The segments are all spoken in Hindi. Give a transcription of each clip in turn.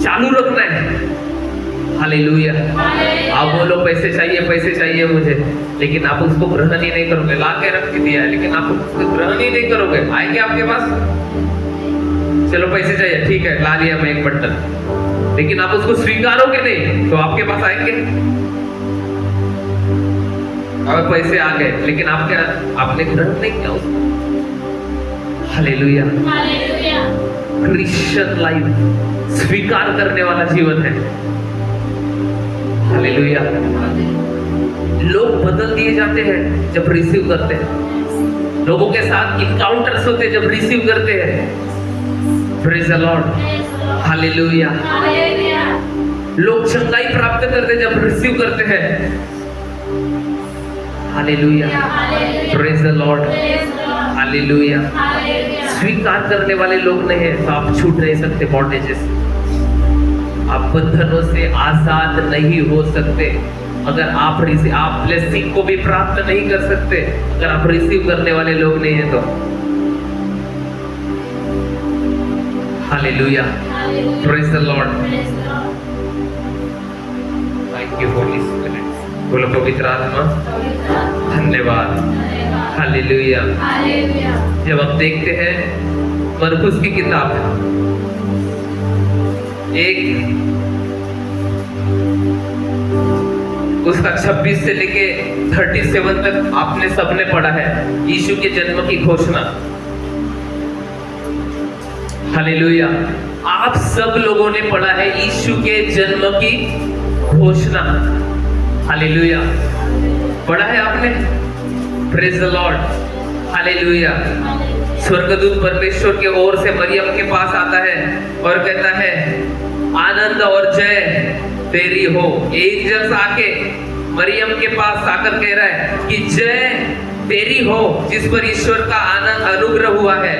चालू रखना है। हालेलुया। आप बोलो पैसे चाहिए मुझे, लेकिन आप उसको ग्रहण ही नहीं करोगे। ला के रख दिया है लेकिन आप उसको ग्रहण ही नहीं करोगे। आएंगे आपके पास, चलो पैसे चाहिए, ठीक है ला लिया मैं एक बंडल, लेकिन आप उसको स्वीकारोगे नहीं तो आपके पास आएंगे। और पैसे आ गए लेकिन आपने ग्रहण नहीं किया उसको। हालेलुया। क्रिश्चियन लाइफ स्वीकार करने वाला जीवन है। हालेलुया। लोग बदल दिए जाते हैं जब रिसीव करते हैं। लोगों के साथ इनकाउंटर्स होते हैं जब रिसीव करते हैं। Praise the Lord. हालेलुया। लोग चंगाई प्राप्त करते हैं जब रिसीव करते हैं। Hallelujah. Praise the Lord. Hallelujah. स्वीकार करने वाले लोग नहीं है तो आप छूट नहीं सकते बॉन्डेजेस। आप बंधनों से आजाद नहीं हो सकते अगर आप ब्लेसिंग को भी प्राप्त नहीं कर सकते अगर आप रिसीव करने वाले लोग नहीं है तो। Hallelujah. Praise the Lord. Thank you Holi spirit. बोलो पवित्र आत्मा धन्यवाद। हालेलुया। जब हम देखते हैं मरकुस की किताब एक उसका 26 से लेके 37 तक आपने सबने पढ़ा है यीशु के जन्म की घोषणा। हालेलुया। आप सब लोगों ने पढ़ा है यीशु के जन्म की घोषणा। हालेलुया। पढ़ा है आपने? Praise the Lord. हालेलुया। स्वर्गदूत परमेश्वर के ओर से मरियम के पास आता है और कहता है आनंद और जय तेरी हो। एंजल्स आके मरियम के पास आकर कह रहा है कि जय तेरी हो जिस पर ईश्वर का आनंद अनुग्रह हुआ है,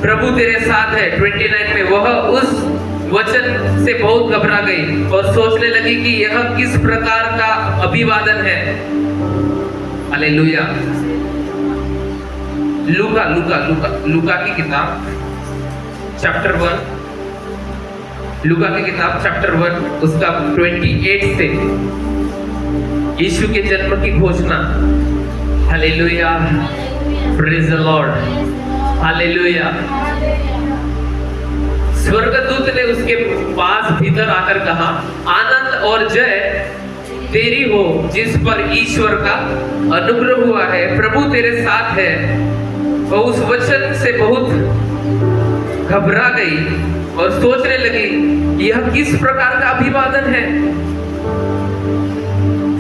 प्रभु तेरे साथ है। 29 में वह उस वचन से बहुत घबरा गई और सोचने लगी कि यह किस प्रकार का अभिवादन है। हालेलुया। लूका की किताब चैप्टर 1, लूका की किताब चैप्टर 1 उसका 28 से यीशु के जन्म की घोषणा। Hallelujah. Praise the Lord. Hallelujah. स्वर्गदूत ने उसके पास भीतर आकर कहा आनंद और जय तेरी हो जिस पर ईश्वर का अनुग्रह हुआ है, प्रभु तेरे साथ है। और उस वचन से बहुत घबरा गई और सोचने लगी यह किस प्रकार का अभिवादन है।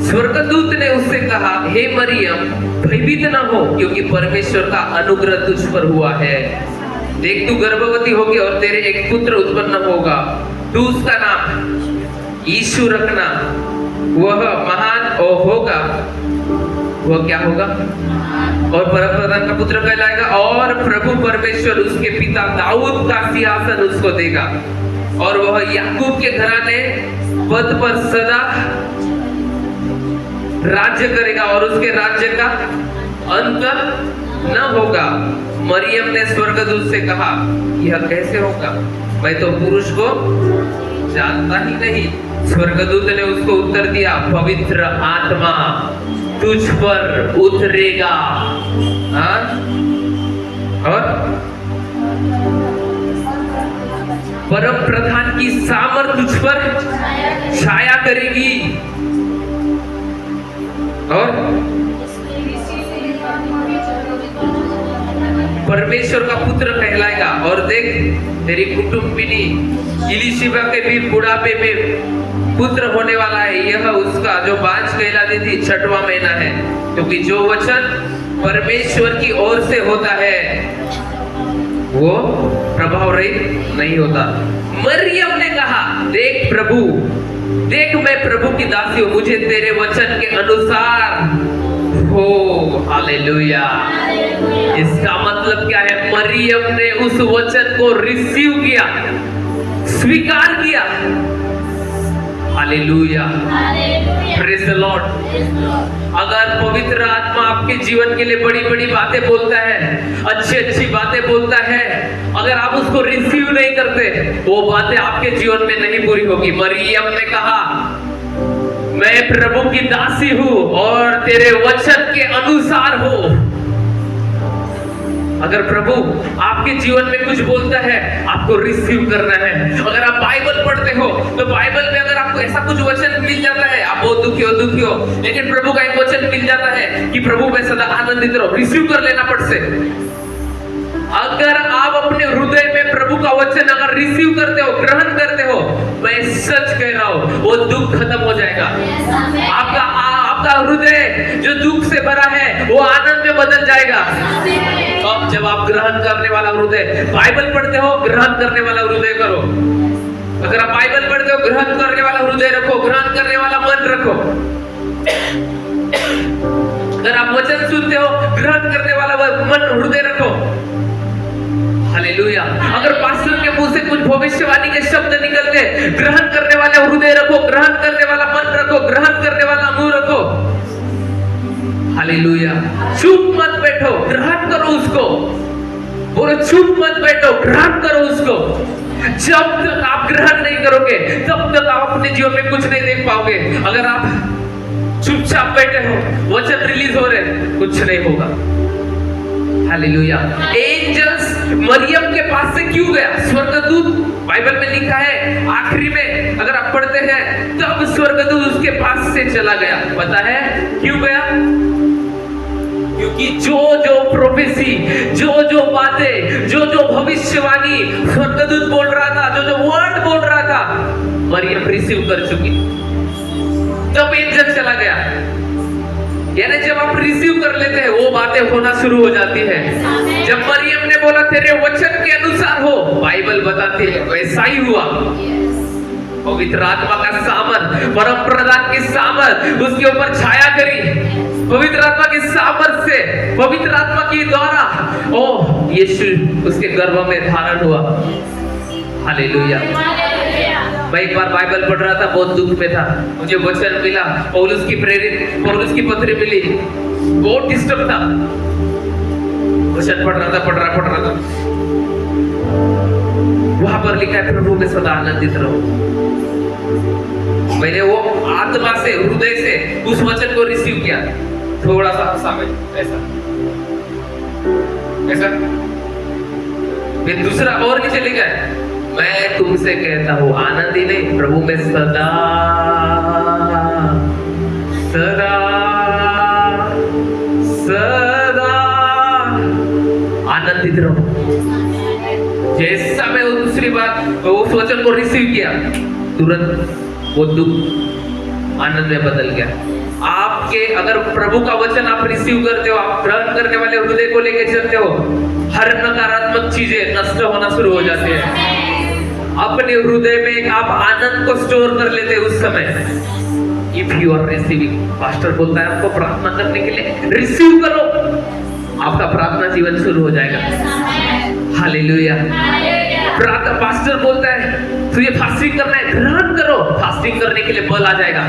स्वर्गदूत ने उससे कहा हे मरियम भयभीत न हो क्योंकि परमेश्वर का अनुग्रह तुझ पर हुआ है। देख तू गर्भवती होगी और तेरे एक पुत्र उत्पन्न होगा, तू उसका नाम यीशु रखना। वह महान होगा। वह क्या होगा? और परमप्रधान का पुत्र कहलाएगा और प्रभु परमेश्वर उसके पिता दाऊद का सिंहासन उसको देगा और वह याकूब के घराने पद पर सदा राज्य करेगा और उसके राज्य का अंत न होगा। मरियम ने स्वर्गदूत से कहा यह कैसे होगा, मैं तो पुरुष को जानता ही नहीं। स्वर्गदूत ने उसको उत्तर दिया पवित्र आत्मा तुझ पर उतरेगा और परम प्रधान की सामर्थ तुझ पर छाया करेगी और परमेश्वर का पुत्र कहलाएगा। और देख तेरी कुटुंबिनी इलिशिबा के भी बुढ़ापे में पुत्र होने वाला है। यह उसका जो बांझ कहलाती थी 6वां महीना है, क्योंकि जो वचन परमेश्वर की ओर से होता है वो प्रभाव रहित नहीं होता। मरियम ने कहा देख प्रभु, देख मैं प्रभु की दासी हूं, मुझे तेरे वचन के अनुसार हो। हालेलुया। इसका मतलब क्या है? मरियम ने उस वचन को रिसीव किया, स्वीकार किया। Hallelujah, praise the Lord. अगर पवित्र आत्मा आपके जीवन के लिए बड़ी बड़ी बातें बोलता है, अच्छी अच्छी बातें बोलता है, अगर आप उसको रिसीव नहीं करते, वो बातें आपके जीवन में नहीं पूरी होगी। मरियम ने कहा, मैं प्रभु की दासी हूं और तेरे वचन के अनुसार हो। अगर प्रभु आपके जीवन में कुछ बोलता है, आपको रिसीव करना है। अगर आप बाइबल पढ़ते हो तो बाइबल में अगर आपको ऐसा कुछ वचन मिल जाता है, आप बहुत दुखी हो, लेकिन प्रभु का एक वचन मिल जाता है कि प्रभु में सदा आनंदित रहो, रिसीव कर लेना पड़ से। अगर आप अपने हृदय में प्रभु का वचन अगर रिसीव करते हो, ग्रहण करते हो, मैं सच कह रहा हूं, वो दुख खत्म हो जाएगा। आपका हृदय जो दुख से भरा है वो आनंद में बदल जाएगा। अब जब आप ग्रहण करने वाला हृदय, बाइबल पढ़ते हो, ग्रहण करने वाला हृदय करो। अगर आप बाइबल पढ़ते हो, ग्रहण करने वाला हृदय रखो, ग्रहण करने वाला मन रखो। अगर आप वचन सुनते हो, ग्रहण करने वाला मन हृदय रखो। हालेलुया। अगर पास्टर के मुंह से कुछ भविष्यवाणी के शब्द निकलते, ग्रहण करने वाले हृदय रखो, ग्रहण करने वाला मन रखो, ग्रहण करने वाला मुंह रखो। हालेलुया। चुप मत बैठो, ग्रहण करो उसको। बोलो चुप मत बैठो, ग्रहण करो उसको। जब तक आप ग्रहण नहीं करोगे, तब तक आप अपने जीवन में कुछ नहीं देख पाओगे। अगर आप चुपचाप बैठे हो, वचन रिलीज हो रहे, कुछ नहीं होगा। हालेलुया। एंजल्स मरियम के पास से क्यों गया? स्वर्गदूत, बाइबल में लिखा है आखिरी में अगर आप पढ़ते हैं, तब स्वर्गदूत उसके पास से चला गया। पता है क्यों गया? क्योंकि जो प्रोफेसी, जो बातें, जो भविष्यवाणी स्वर्गदूत बोल रहा था, जो वर्ड बोल रहा था, मरियम रिसीव कर चुकी। तब एंजल चला गया। यानी जब आप रिसीव कर लेते हैं, वो बातें होना शुरू हो जाती है। जब मरियम ने बोला तेरे वचन के अनुसार हो, बाइबल बताती है वैसा ही हुआ। पवित्र आत्मा का सामर्थ, परम प्रधान की सामर्थ उसके ऊपर छाया करी। पवित्र आत्मा की सामर्थ से, पवित्र आत्मा के द्वारा ओ यीशु उसके गर्भ में धारण हुआ। हालेलुया। मैं एक बार बाइबल पढ़ रहा था, बहुत दुख में था, मुझे वचन मिला, पौलुस की पत्री मिली, बहुत डिस्टर्ब था। वचन पढ़ रहा था। वहां पर लिखा है प्रभु में सदा आनंदित रहो। मैंने वो आत्मा से, हृदय से उस वचन को रिसीव किया। थोड़ा सा सामने ऐसा फिर दूसरा और नीचे लिखा है, मैं तुमसे कहता हूं, आनंद ही नहीं, प्रभु में सदा आनंदित रहो। जैसा मैं दूसरी बात उस वचन को रिसीव किया, तुरंत वो दुख आनंद में बदल गया। आपके अगर प्रभु का वचन आप रिसीव करते हो, आप ग्रहण करने वाले हृदय को लेकर चलते हो, हर नकारात्मक चीजें नष्ट होना शुरू हो जाती है। अपने हृदय में आप आनंद को स्टोर कर लेते हैं उस समय। If you are receiving, pastor बोलता है आपको प्रार्थना करने के लिए, रिसीव करो, आपका प्रार्थना जीवन शुरू हो जाएगा। हालेलुया। पास्टर बोलता है तुझे फास्टिंग करना है, ग्रहण करो, फास्टिंग करने के लिए बल आ जाएगा।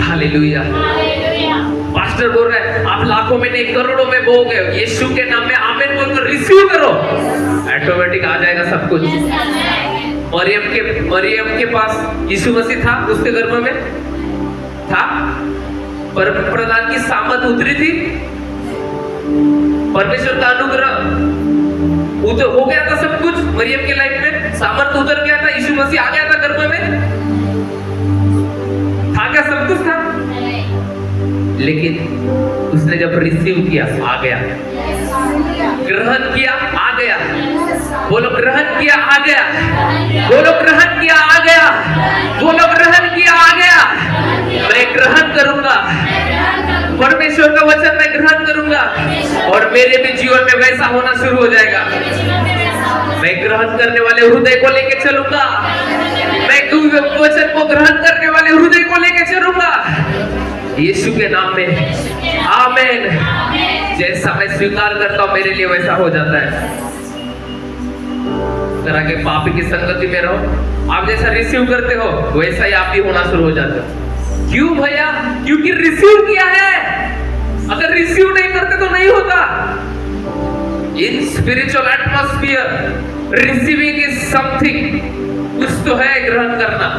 हालेलुया। पास्टर बोल रहा है आप लाखों में नहीं करोड़ों में बोओगे, यीशु के नाम में आमीन बोलकर रिसीव करो, ऑटोमेटिक आ जाएगा सब कुछ। मरियम के पास यीशु मसीह था, उसके गर्भ में था, परम प्रधान की सामर्थ उतरी थी, परमेश्वर का अनुग्रह हो गया था, सब कुछ मरियम के लाइफ में सामर्थ उतर गया था, यीशु मसीह आ गया था गर्भ में, था क्या? सब कुछ था। लेकिन उसने जब रिसीव किया, आ गया, ग्रहण किया, आ गया। बोलो ग्रहण किया, आ गया। बोलो ग्रहण किया, आ गया। बोलो ग्रहण किया, आ गया। मैं ग्रहण करूंगा, परमेश्वर का वचन मैं ग्रहण करूंगा और मेरे भी जीवन में वैसा होना शुरू हो जाएगा। मैं ग्रहण करने वाले हृदय को लेके चलूंगा, मैं वचन को ग्रहण करने वाले हृदय को लेके चलूंगा, यीशु के नाम में आमीन। जैसा मैं स्वीकार करता हूं मेरे लिए वैसा हो जाता है। तरह के पापी की संगति में रहो। आप जैसा रिसीव करते हो वैसा ही आप भी होना शुरू हो जाते हो। क्यों भैया? क्योंकि रिसीव किया है। अगर रिसीव नहीं करते तो नहीं होता। In spiritual atmosphere receiving is something, कुछ तो है ग्रहण करना।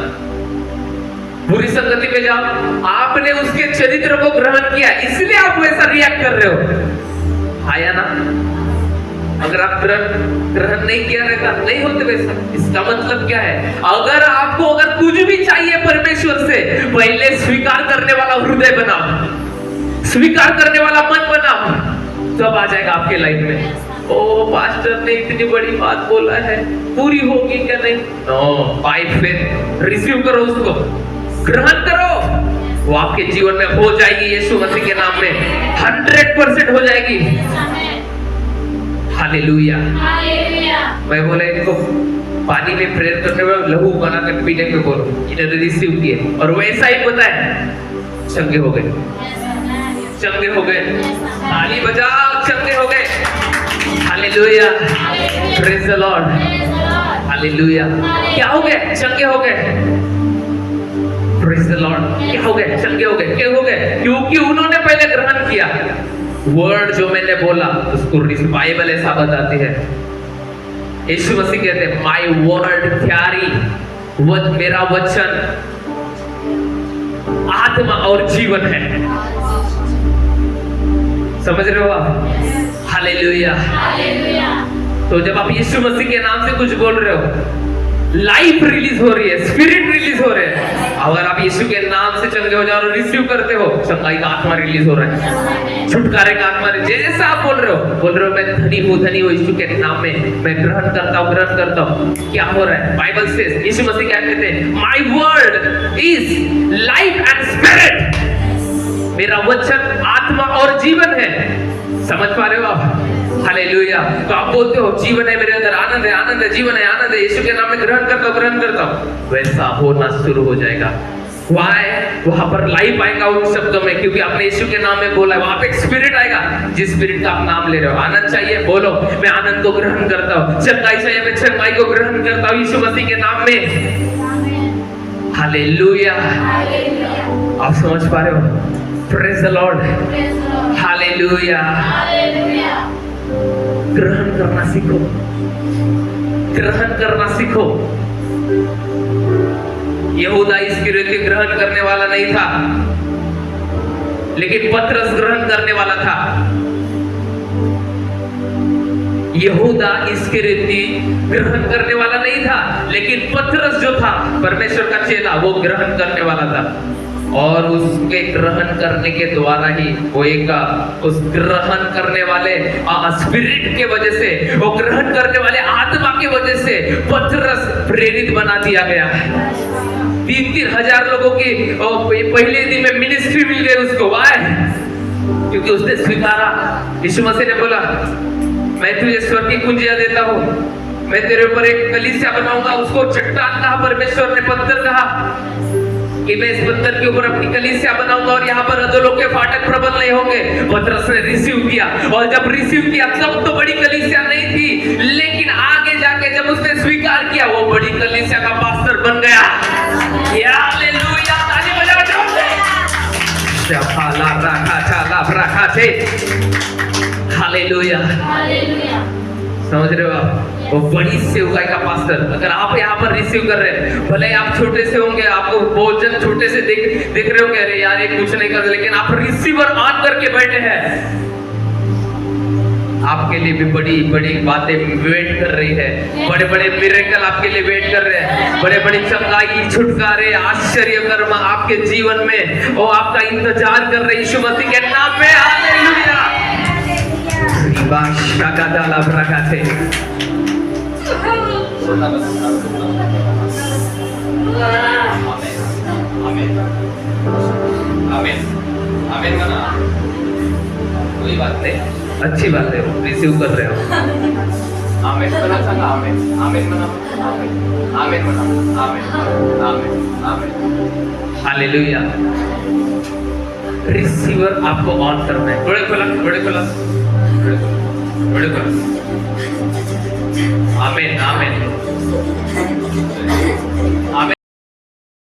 बुरी संगति में जाओ, आपने उसके चरित्र को ग्रहण किया इसलिए आप वैसा रिएक्ट कर रहे हो, आया ना? अगर आप ग्रहण नहीं किया रहता नहीं होते वैसा। इसका मतलब क्या है? अगर आपको अगर कुछ भी चाहिए परमेश्वर से, पहले स्वीकार करने वाला हृदय बनाओ, स्वीकार करने वाला मन बनाओ, तब आ जाएगा आपके लाइफ में। ओ पास्टर ने इतनी बड़ी बात बोला है, पूरी होगी क्या? नहीं। नो, बाय फेथ रिसीव करो, उसको ग्रहण करो, वो आपके जीवन में हो जाएगी। यीशु मसीह के नाम में 100% हो जाएगी। हालेलुया। मैं बोला इनको पानी में प्रेयर करने में लहू बना कर पीने में बोलो, इन्होंने रिसीव किए और वैसा ही पता है, चंगे हो गए, चंगे हो गए। ताली बजाओ, चंगे हो गए। Hallelujah, praise the Lord. Hallelujah. क्या हो गए? चंगे हो गए। Praise the Lord. क्या हो गए? चंगे हो गए। क्यों हो गए? क्योंकि उन्होंने पहले ग्रहण किया। वर्ड जो मैंने बोला उसको बाइबल ऐसा बताती है, यीशु मसीह कहते हैं माय वर्ड कैरी, मेरा वचन आत्मा और जीवन है। समझ रहे हो आप? हालेलुया। तो जब आप यीशु मसीह के नाम से कुछ बोल रहे हो, लाइफ रिलीज हो रही है, स्पिरिट रिलीज हो रहे हैं। अगर आप यीशु के नाम से चंगे हो जाओ और रिसीव करते हो, चंगाई का आत्मा रिलीज हो रहा है, छुटकारे का आत्मा। जैसा आप बोल रहे हो मैं धनी हूँ यीशु के नाम में, मैं ग्रहण करता हूँ। क्या हो रहा है? बाइबल से यीशु मसीह क्या कहते हैं? My word is life and spirit, मेरा वचन आत्मा और जीवन है। समझ पा रहे हो आप? हालेलुया। तो आप बोलते हो जीवन है मेरे अंदर, आनंद है, जीवन है, आनंद है, यीशु के नाम में ग्रहण करता हूं, वैसा होना शुरू हो जाएगा। Why? वहां पर लाइफ आएगा उन शब्दों में, क्योंकि आपने यीशु के नाम में बोला है। वहां पे एक स्पिरिट आएगा, जिस स्पिरिट का आप नाम ले रहे हो। आनंद चाहिए, बोलो मैं आनंद को ग्रहण करता हूँ। चंगाई चाहिए, मैं चंगाई को ग्रहण करता हूँ यीशु मसीह के नाम में। हालेलुया। आप समझ पा रहे हो? Praise the Lord. हालेलुया। ग्रहण करना सीखो, ग्रहण करना सीखो। यहूदा इस्करियोती ग्रहण करने वाला नहीं था, लेकिन पतरस ग्रहण करने वाला था। यहूदा इस्करियोती ग्रहण करने वाला नहीं था, लेकिन पतरस जो था परमेश्वर का चेला, वो ग्रहण करने वाला था। और उसके ग्रहण करने के द्वारा ही वो एक उस ग्रहण करने वाले स्पिरिट के वजह से, वो ग्रहण करने वाले आत्मा की वजह से पतरस प्रेरित बना दिया गया। 3-3 हजार लोगों की पहले दिन में मिनिस्ट्री मिल गई उसको। वाह, क्योंकि उसने स्वीकारा। यीशु मसीह ने बोला मैं तुझे स्वर्ग की कुंजियां देता हूं, मैं तेरे ऊपर एक कलीसिया बनाऊंगा। उसको चट्टान कहा, परमेश्वर ने पत्थर कहा कि मैं इस पत्थर के ऊपर अपनी कलीसिया बनाऊंगा और यहाँ पर अधोलोक के फाटक प्रबल नहीं होंगे। पतरस ने रिसीव किया, और जब रिसीव किया तब तो बड़ी कलीसिया नहीं थी, लेकिन आगे जाके जब उसने स्वीकार किया, वो बड़ी कलीसिया का पास्टर बन गया। हालेलुया, ताली बजाओ जोर से। हालेलुया। समझ रहे हो आप? वो बड़ी सेवकाई का पास्टर। अगर आप यहाँ पर रिसीव कर रहे हैं, भले आप छोटे से होंगे, आपको बहुत जन छोटे से देख रहे होंगे, अरे यार ये कुछ नहीं कर, लेकिन आप रिसीवर ऑन करके बैठे हैं। आपके लिए भी बड़ी बड़ी बातें वेट कर रही है, बड़े बड़े मिरेकल आपके लिए वेट कर रहे हैं, बड़े बड़े चंगाई, छुटकारे, आश्चर्य कर्म आपके जीवन में वो आपका इंतजार कर रहे यीशु मसीह के नाम में। हालेलुया। शाकादाला ब्रकाते। आमीन, आमीन, आमीन मना। कोई बात नहीं, अच्छी बात है, रिसीव कर रहे हो। आमीन मना, संगा आमीन, आमीन मना, आमीन, आमीन मना, आमीन, आमीन, आमीन। हालेलुया। रिसीवर आपको ऑन करना है। बड़े खुला, बड़े खुला, बड़े खुला, बड़े खुला। आमीन आमीन आमीन।